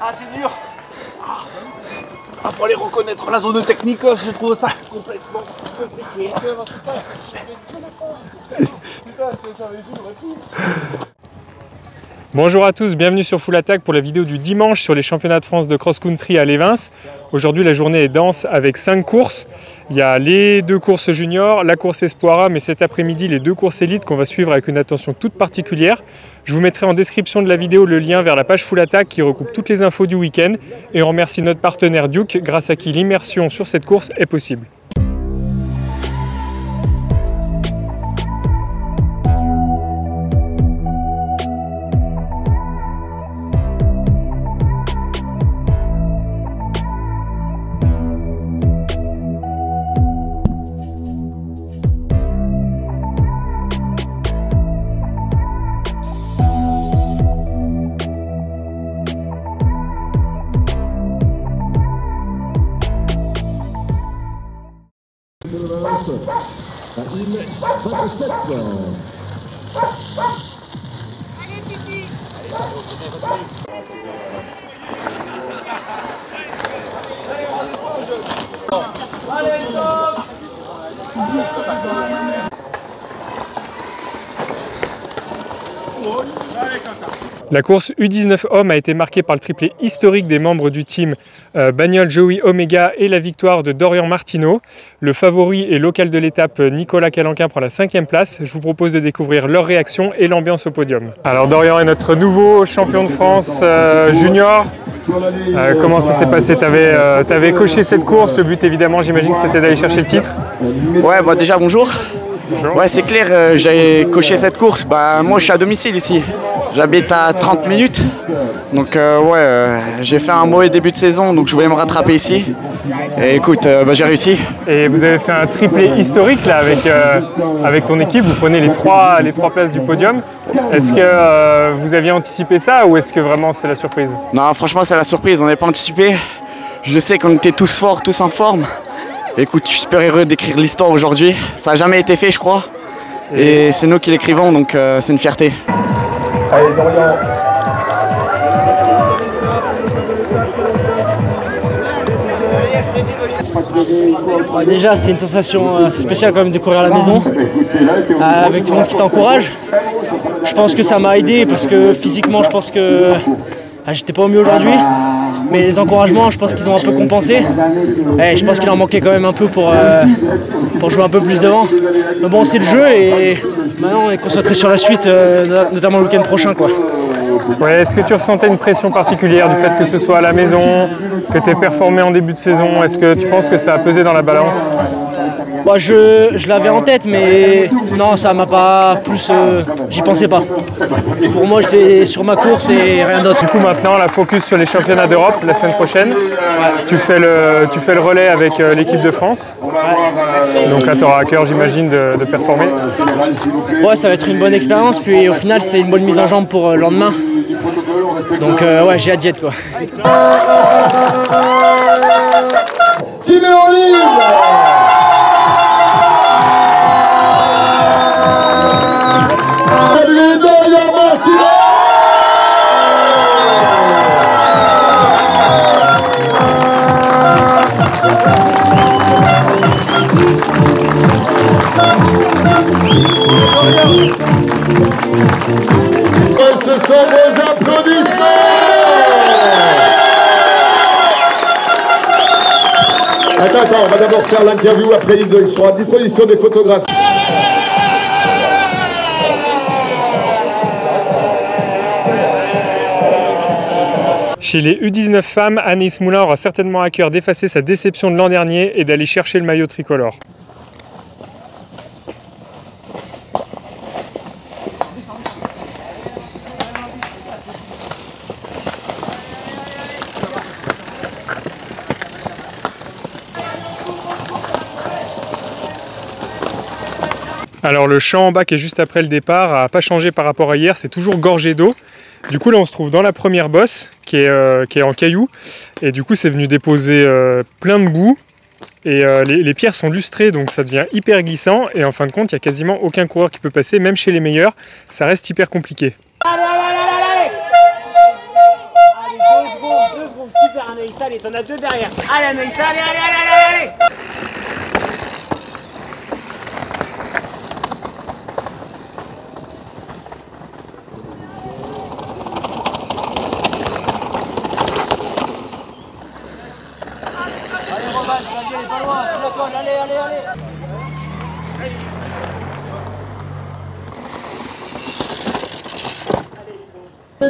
Ah, c'est dur. Ah, faut aller reconnaître la zone technique, je trouve ça complètement compliqué. Bonjour à tous, bienvenue sur Full Attack pour la vidéo du dimanche sur les championnats de France de cross-country à Lévins. Aujourd'hui la journée est dense avec 5 courses. Il y a les 2 courses juniors, la course Espoira, mais cet après-midi les 2 courses élites qu'on va suivre avec une attention toute particulière. Je vous mettrai en description de la vidéo le lien vers la page Full Attack qui recoupe toutes les infos du week-end. Et on remercie notre partenaire Duke, grâce à qui l'immersion sur cette course est possible. La course U19 hommes a été marquée par le triplé historique des membres du team Bagnol Joey Omega et la victoire de Dorian Martineau. Le favori et local de l'étape Nicolas Calanquin prend la 5e place. Je vous propose de découvrir leur réaction et l'ambiance au podium. Alors Dorian est notre nouveau champion de France junior. Comment ça s'est passé? T'avais coché cette course, le but évidemment j'imagine que c'était d'aller chercher le titre. Ouais, bah déjà bonjour. Ouais, c'est clair, j'ai coché cette course. Bah, moi je suis à domicile ici. J'habite à 30 minutes. Donc j'ai fait un mauvais début de saison, donc je voulais me rattraper ici. Et écoute, j'ai réussi. Et vous avez fait un triplé historique là avec ton équipe, vous prenez les trois places du podium. Est-ce que vous aviez anticipé ça ou est-ce que vraiment c'est la surprise? Non, franchement c'est la surprise, on n'avait pas anticipé. Je sais qu'on était tous forts, tous en forme. Écoute, je suis super heureux d'écrire l'histoire aujourd'hui. Ça n'a jamais été fait, je crois. Et c'est nous qui l'écrivons, donc c'est une fierté. Allez, Dorian. Déjà, c'est une sensation assez spéciale quand même de courir à la maison, avec tout le monde qui t'encourage. Je pense que ça m'a aidé parce que physiquement, je pense que j'étais pas au mieux aujourd'hui. Mais les encouragements, je pense qu'ils ont un peu compensé. Et je pense qu'il en manquait quand même un peu pour jouer un peu plus devant. Mais bon, c'est le jeu et maintenant on est concentré sur la suite, notamment le week-end prochain, quoi. Ouais, est-ce que tu ressentais une pression particulière du fait que ce soit à la maison, que tu aies performé en début de saison? Est-ce que tu penses que ça a pesé dans la balance? Bah, je l'avais en tête, mais non, ça m'a pas plus. J'y pensais pas. Pour moi, j'étais sur ma course et rien d'autre. Du coup, maintenant, la focus sur les championnats d'Europe la semaine prochaine. Ouais. Tu fais le relais avec l'équipe de France. Ouais. Donc là, tu auras à cœur, j'imagine, de performer. Ouais, ça va être une bonne expérience. Puis au final, c'est une bonne mise en jambe pour le lendemain. Donc ouais, j'ai hâte d'y être, quoi. Ce sont vos applaudissements. Attends, on va d'abord faire l'interview, après ils seront à disposition des photographes. Chez les U19 femmes, Anaïs Moulin aura certainement à cœur d'effacer sa déception de l'an dernier et d'aller chercher le maillot tricolore. Alors le champ en bas qui est juste après le départ n'a pas changé par rapport à hier, c'est toujours gorgé d'eau. Du coup là on se trouve dans la première bosse qui est en cailloux et du coup c'est venu déposer plein de boue et les pierres sont lustrées donc ça devient hyper glissant et en fin de compte il n'y a quasiment aucun coureur qui peut passer, même chez les meilleurs, ça reste hyper compliqué. Allez, allez, allez, allez. Anaïssa, allez, t'en as 2 derrière. Allez Anaïssa, allez, allez, allez, allez, allez.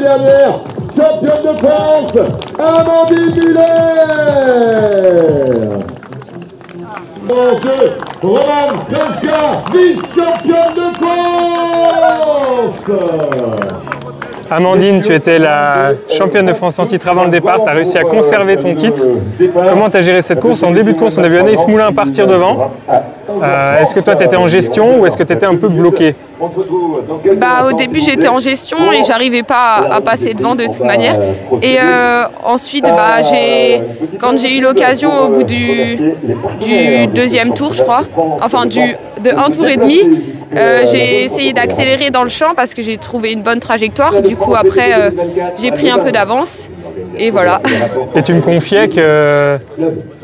Dernière, championne de France, Amandine Muller. En jeu, Roman Kranjska, vice-championne de France. Amandine, tu étais la championne de France en titre avant le départ, tu as réussi à conserver ton titre. Comment tu as géré cette course? En début de course, on a vu Anaïs Moulin partir devant. Est-ce que toi, tu étais en gestion ou est-ce que tu étais un peu bloqué? Au début, j'étais en gestion et j'arrivais pas à passer devant de toute manière. Et ensuite, quand j'ai eu l'occasion au bout du deuxième tour, je crois, enfin de un tour et demi, j'ai essayé d'accélérer dans le champ parce que j'ai trouvé une bonne trajectoire. Du coup, après, j'ai pris un peu d'avance et voilà. Et tu me confiais que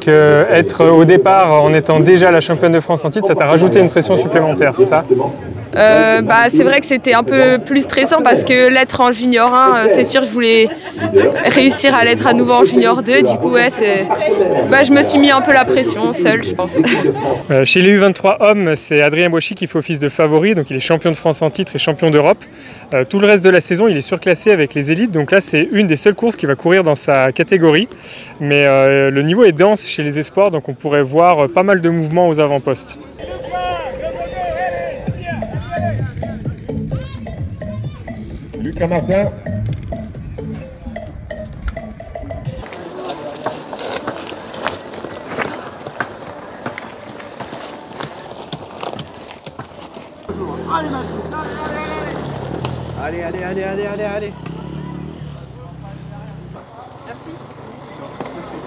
être au départ en étant déjà la championne de France en titre, ça t'a rajouté une pression supplémentaire, c'est ça? C'est vrai que c'était un peu plus stressant parce que l'être en junior 1, c'est sûr que je voulais réussir à l'être à nouveau en junior 2. Du coup, je me suis mis un peu la pression seule, je pense. Chez les U23 hommes, c'est Adrien Boichy qui fait office de favori. Donc il est champion de France en titre et champion d'Europe. Tout le reste de la saison, il est surclassé avec les élites. Donc là, c'est une des seules courses qu'il va courir dans sa catégorie. Mais le niveau est dense chez les espoirs, donc on pourrait voir pas mal de mouvements aux avant-postes. Lucas Martin. Allez, allez, allez, allez, allez, allez. Merci.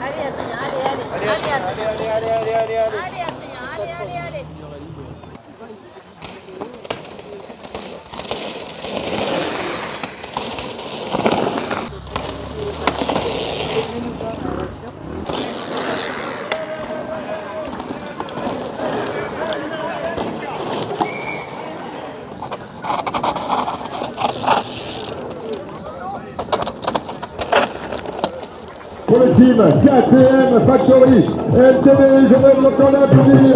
Allez Adrien, allez, allez. Allez Adrien. Allez, allez, allez, allez, allez, allez. Allez Adrien, allez, allez, allez. Pour le team KTM Factory, LTV, je vais vous entendre applaudir.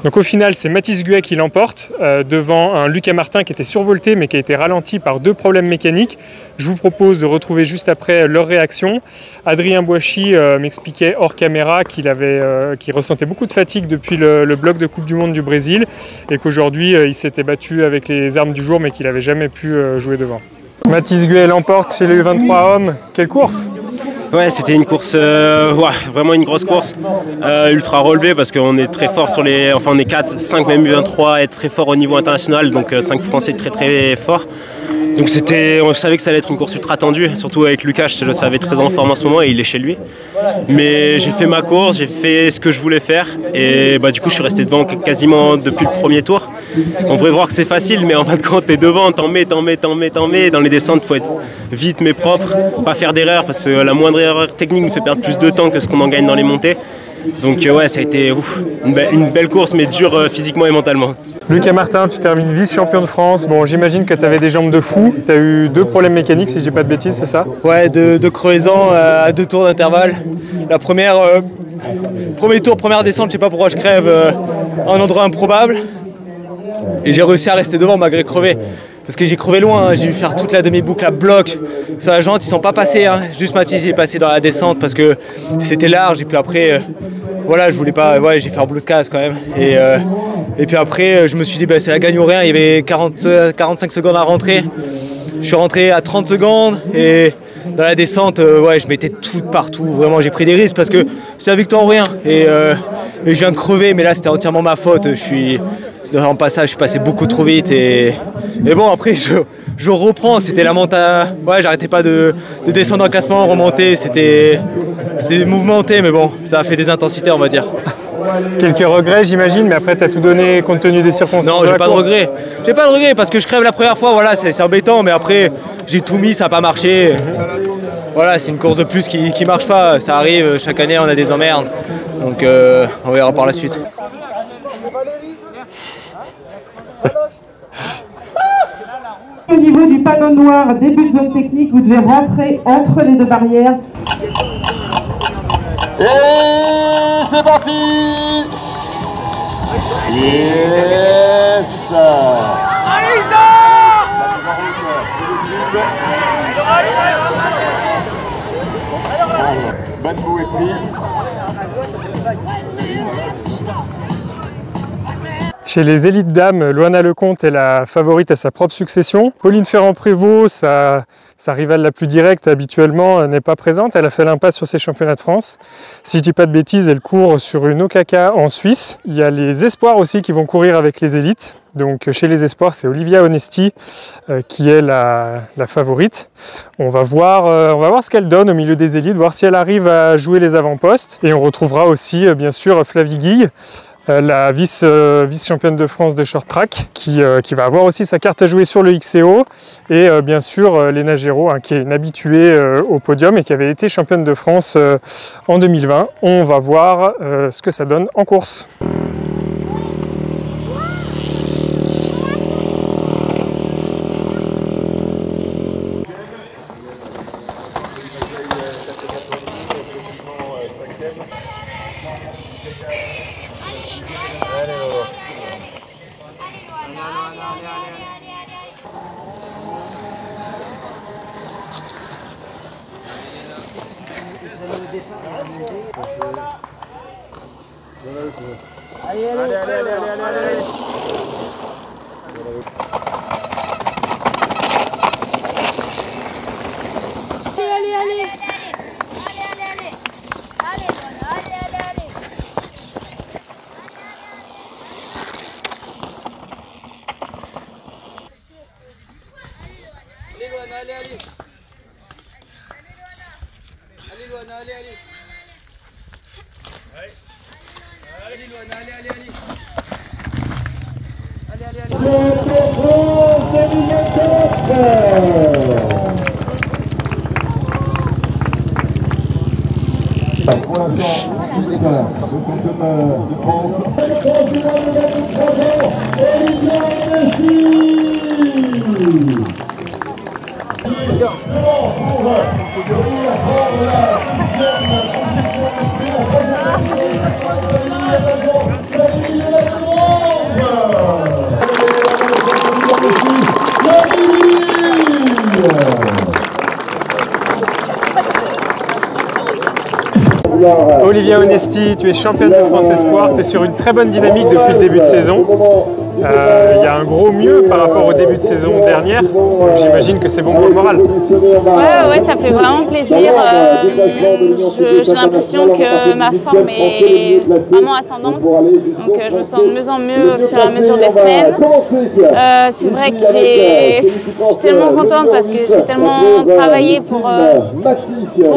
Donc au final, c'est Mathis Guet qui l'emporte devant un Lucas Martin qui était survolté mais qui a été ralenti par 2 problèmes mécaniques. Je vous propose de retrouver juste après leur réaction. Adrien Boichy m'expliquait hors caméra qu'il ressentait beaucoup de fatigue depuis le bloc de Coupe du Monde du Brésil et qu'aujourd'hui il s'était battu avec les armes du jour mais qu'il n'avait jamais pu jouer devant. Mathis Guet l'emporte chez les U23 hommes. Quelle course! Ouais, c'était une course, vraiment une grosse course, ultra relevée parce qu'on est très fort sur les, on est 4, 5 même U23 à être très fort au niveau international, donc 5 Français très très forts. Donc on savait que ça allait être une course ultra tendue, surtout avec Lucas, je le savais très en forme en ce moment et il est chez lui. Mais j'ai fait ma course, j'ai fait ce que je voulais faire et du coup je suis resté devant quasiment depuis le premier tour. On pourrait voir que c'est facile, mais en fin de compte t'es devant, t'en mets. Dans les descentes, faut être vite mais propre, pas faire d'erreur parce que la moindre erreur technique nous fait perdre plus de temps que ce qu'on en gagne dans les montées. Donc ouais, ça a été une belle course mais dure physiquement et mentalement. Lucas Martin, tu termines vice-champion de France. Bon, j'imagine que tu avais des jambes de fou. Tu as eu 2 problèmes mécaniques, si je dis pas de bêtises, c'est ça? Ouais, de creusant à 2 tours d'intervalle. La première, premier tour, première descente, je sais pas pourquoi je crève à un endroit improbable. Et j'ai réussi à rester devant malgré crever. Parce que j'ai crevé loin, hein. J'ai dû faire toute la demi-boucle à bloc. Sur la jante, ils sont pas passés. Hein. Juste Mathis est passé dans la descente parce que c'était large. Et puis après, je voulais pas. Ouais, j'ai fait un boulot de casse quand même. Et puis après, je me suis dit, c'est la gagne ou rien. Il y avait 45 secondes à rentrer. Je suis rentré à 30 secondes. Et dans la descente, je mettais tout partout. Vraiment, j'ai pris des risques parce que c'est la victoire ou rien. Et je viens de crever, mais là, c'était entièrement ma faute. En passage, je suis passé beaucoup trop vite. Et bon, après, je reprends. C'était la montée. Ouais, j'arrêtais pas de descendre dans le classement, remonter. C'était mouvementé, mais bon, ça a fait des intensités, on va dire. Quelques regrets, j'imagine, mais après, tu as tout donné compte tenu des circonstances. Non, j'ai pas de regrets. J'ai pas de regrets parce que je crève la première fois, voilà, c'est embêtant, mais après, j'ai tout mis, ça n'a pas marché. Voilà, c'est une course de plus qui marche pas. Ça arrive, chaque année, on a des emmerdes. Donc, on verra par la suite. Au niveau du panneau noir, début de zone technique, vous devez rentrer entre les deux barrières. Et c'est parti. Yes. Bonne boue est pris. Chez les élites dames, Loana Lecomte est la favorite à sa propre succession. Pauline Ferrand-Prévot, sa rivale la plus directe habituellement, n'est pas présente. Elle a fait l'impasse sur ses championnats de France. Si je dis pas de bêtises, elle court sur une Okaka en Suisse. Il y a les espoirs aussi qui vont courir avec les élites. Donc chez les espoirs, c'est Olivia Onesti qui est la favorite. On va voir ce qu'elle donne au milieu des élites, voir si elle arrive à jouer les avant-postes. Et on retrouvera aussi bien sûr Flavie Guille, la vice-championne de France de short track qui va avoir aussi sa carte à jouer sur le XCO, et bien sûr Léna Géraud, qui est une habituée au podium et qui avait été championne de France en 2020. On va voir ce que ça donne en course. Pour l'instant, Olivia Onesti, tu es championne de France Espoir, tu es sur une très bonne dynamique depuis le début de saison. Il y a un gros mieux par rapport au début de saison dernière, donc j'imagine que c'est bon pour le moral. Ouais, ça fait vraiment plaisir. J'ai l'impression que ma forme est vraiment ascendante, donc je me sens de mieux en mieux au fur et à mesure des semaines. C'est vrai que je suis tellement contente parce que j'ai tellement travaillé pour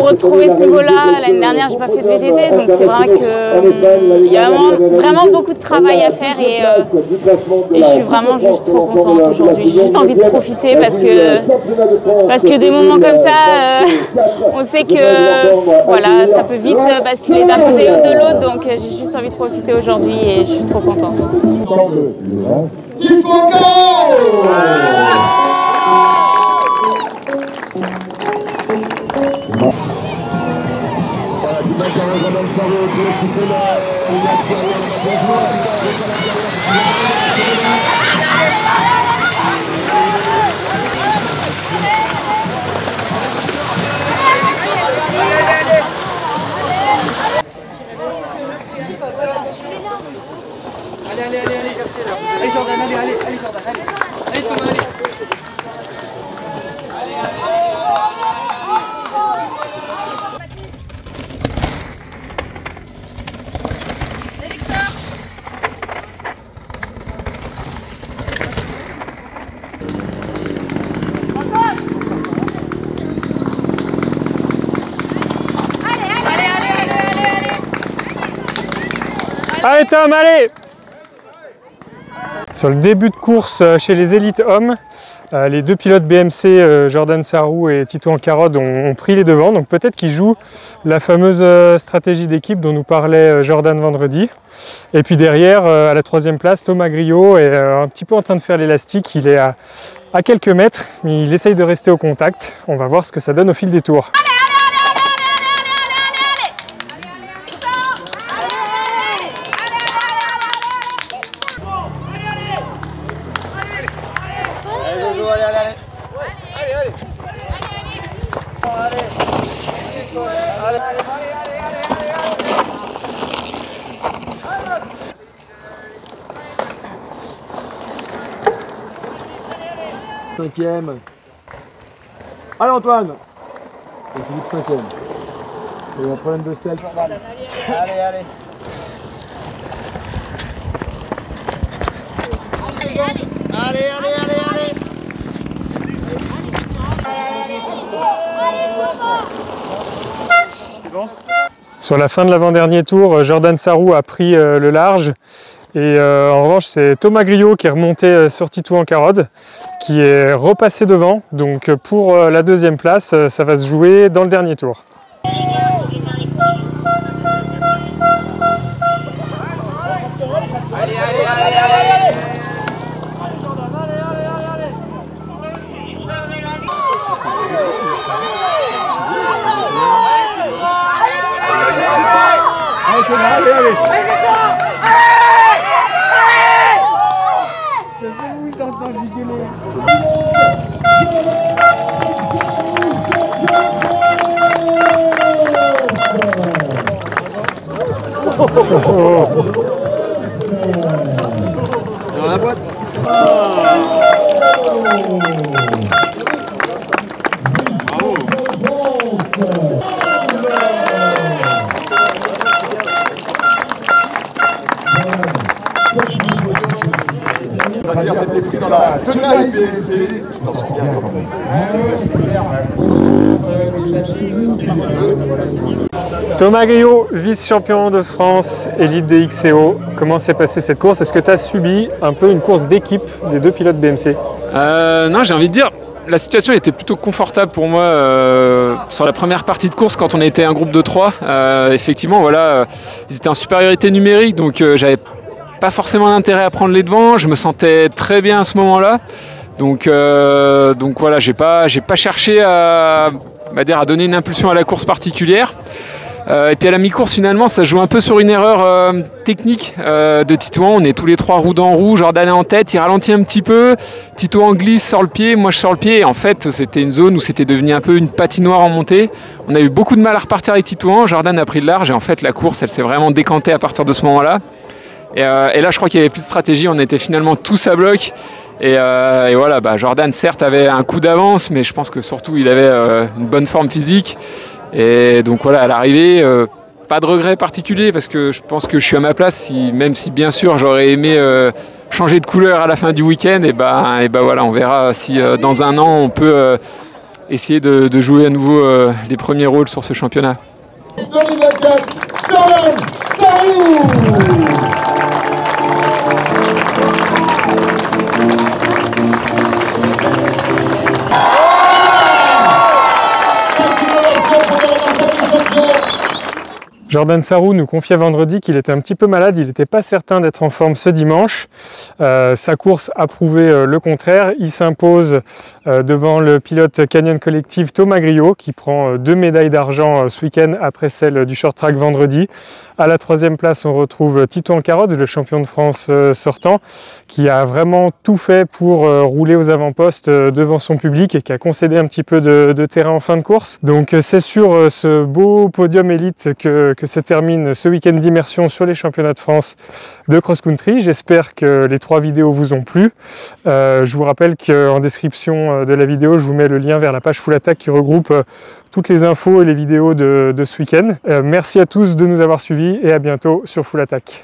retrouver ce niveau-là. L'année dernière, j'ai pas fait de VTT, donc c'est vrai qu'il y a vraiment beaucoup de travail à faire et je suis vraiment juste trop contente aujourd'hui. J'ai juste envie de profiter parce que des moments comme ça, on sait que voilà, ça peut vite basculer d'un côté ou de l'autre, donc j'ai juste envie de profiter aujourd'hui et je suis trop contente. Allez Jordan, allez Jordan, allez Thomas, allez. Allez Tom, allez! Sur le début de course chez les élites hommes, les deux pilotes BMC, Jordan Sarrou et Tito Ancarod, ont pris les devants. Donc peut-être qu'ils jouent la fameuse stratégie d'équipe dont nous parlait Jordan vendredi. Et puis derrière, à la troisième place, Thomas Griot est un petit peu en train de faire l'élastique. Il est à quelques mètres, mais il essaye de rester au contact. On va voir ce que ça donne au fil des tours. Cinquième. Allez Antoine. Et Philippe cinquième. Il y a un problème de sel. Allez, allez. C'est bon. Sur la fin de l'avant-dernier tour, Jordan Sarrou a pris le large. Et en revanche, c'est Thomas Griot qui est remonté sur Tito Ancarod, qui est repassé devant. Donc pour la deuxième place, ça va se jouer dans le dernier tour. C'est dans la boîte. C'était pris dans la tenaille BMC. Thomas Griot, vice-champion de France, élite de XCO. Comment s'est passée cette course? Est-ce que tu as subi un peu une course d'équipe des deux pilotes BMC? Non, j'ai envie de dire, la situation était plutôt confortable pour moi sur la première partie de course quand on était un groupe de 3. Effectivement, voilà, ils étaient en supériorité numérique, donc j'avais pas forcément d'intérêt à prendre les devants. Je me sentais très bien à ce moment-là. Donc voilà, j'ai pas cherché à donner une impulsion à la course particulière. Et puis à la mi-course, finalement, ça joue un peu sur une erreur technique de Titouan. On est tous les trois roue dans roue. Jordan est en tête, il ralentit un petit peu. Titouan glisse sur le pied, moi je sors le pied. Et en fait, c'était une zone où c'était devenu un peu une patinoire en montée. On a eu beaucoup de mal à repartir avec Titouan. Jordan a pris le large et en fait, la course, elle s'est vraiment décantée à partir de ce moment-là. Et là, je crois qu'il n'y avait plus de stratégie. On était finalement tous à bloc. Et voilà, Jordan, certes, avait un coup d'avance, mais je pense que surtout, il avait une bonne forme physique. Et donc voilà, à l'arrivée, pas de regret particulier parce que je pense que je suis à ma place, même si bien sûr j'aurais aimé changer de couleur à la fin du week-end. Et voilà, on verra si dans un an on peut essayer de jouer à nouveau les premiers rôles sur ce championnat. 2024, Jordan Sarrou. Jordan Sarrou nous confiait vendredi qu'il était un petit peu malade, il n'était pas certain d'être en forme ce dimanche. Sa course a prouvé le contraire. Il s'impose devant le pilote Canyon Collective Thomas Griot qui prend 2 médailles d'argent ce week-end après celle du short track vendredi. À la 3e place, on retrouve Tito Ancarod, le champion de France sortant, qui a vraiment tout fait pour rouler aux avant-postes devant son public et qui a concédé un petit peu de terrain en fin de course. Donc c'est sur ce beau podium élite que se termine ce week-end d'immersion sur les championnats de France de cross-country. J'espère que les 3 vidéos vous ont plu. Je vous rappelle qu'en description de la vidéo, je vous mets le lien vers la page Full Attack qui regroupe toutes les infos et les vidéos de ce week-end. Merci à tous de nous avoir suivis et à bientôt sur Full Attack.